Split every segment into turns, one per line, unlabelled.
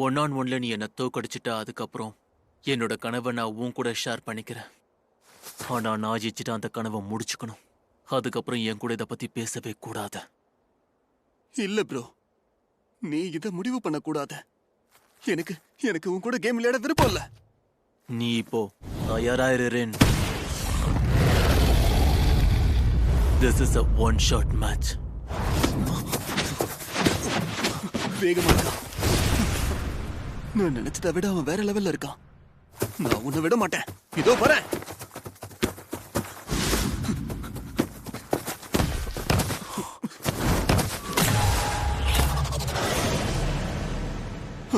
One on ஒன்ல நீ என்ன தோக்கடிச்சிட்டா அதுக்கப்புறம் என்னோட கனவை நான் உன் கூட ஷேர் பண்ணிக்கிறேன். ஆனா நான் ஜெயிச்சுட்டு அந்த கனவை முடிச்சுக்கணும். அதுக்கப்புறம் என் கூட இதை பத்தி பேசவே கூடாது.
இல்ல ப்ரோ, நீ இத முடிவு பண்ண கூடாது. எனக்கு எனக்கு உன் கூட கேம் விளையாட விருப்பம் இல்ல.
நீ இப்போ தயாராயிரு. This is a one-shot match.
வேகமா இருக்கான். நான் நினைச்சதை விட அவன் வேற லெவல்ல இருக்கான். நான் உன்னை விட மாட்டேன். இதோ வரேன்.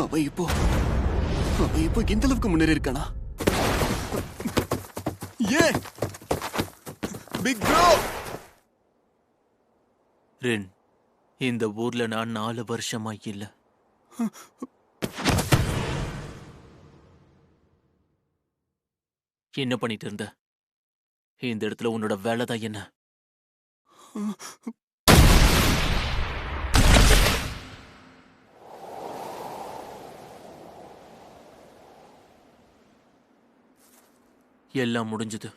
அவன் இப்போ இந்த அளவுக்கு முன்னேறி இருக்கானா? ஏ பிக் ப்ரோ.
ரென், இந்த ஊர்ல நான் 4 வருஷமா இல்ல. என்ன பண்ணிட்டு இருந்த? இந்த இடத்துல உன்னோட வேலை தான் என்ன? எல்லாம் முடிஞ்சது.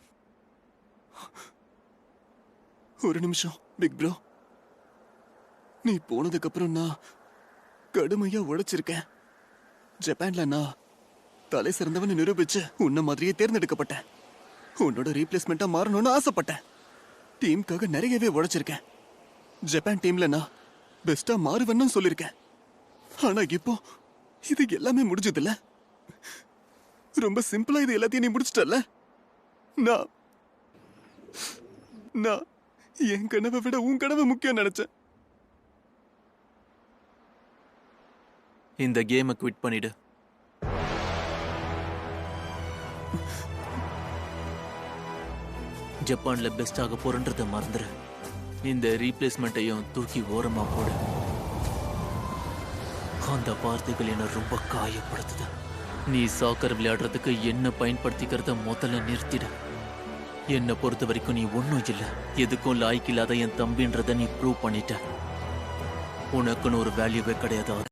ஒரு நிமிஷம் பிக் ப்ரோ. நீ போனதுக்கு அப்புறம் நான் கடுமையா உழைச்சிருக்கேன். ஜப்பான்ல நான் தலை சிறந்தவன் நிரூபிச்சு உன்ன மாதிரியே தேர்ந்தெடுக்கப்பட்டேன். உன்னோட ரீப்ளேஸ்மெண்டா மாறணும்னு ஆசைப்பட்டேன். டீமுக்காக நிறையவே உழைச்சிருக்கேன். ஜப்பான் டீம்ல நான் பெஸ்டா மாறுவேன்னு சொல்லியிருக்கேன். ஆனா இப்போ இது எல்லாமே முடிஞ்சதில்ல. ரொம்ப சிம்பிளா இது எல்லாத்தையும் நீ முடிச்சிட்டல. நான் என் கனவை விட உன் கனவு முக்கியம் நினைச்சேன்.
இந்த கேமை குவிட் பண்ணிடு. ஜப்பான்ல பெஸ்ட் ஆக போறன்றத மறந்துரு. இந்த ரீப்ளேஸ்மெண்ட்டையும் தூக்கி ஓரமா போடு. அந்த வார்த்தைகள் என்ன ரொம்ப காயப்படுத்துது. நீ சாக்கர் விளையாடுறதுக்கு என்ன பயன்படுத்திக்கிறத முதல்ல நிறுத்திட. என்னை பொறுத்த வரைக்கும் நீ ஒன்றும் இல்லை. எதுக்கும் லாய்க்கு இல்லாத என் தம்பின்றத நீ ப்ரூவ் பண்ணிட்ட. உனக்குன்னு ஒரு வேல்யூவே கிடையாது.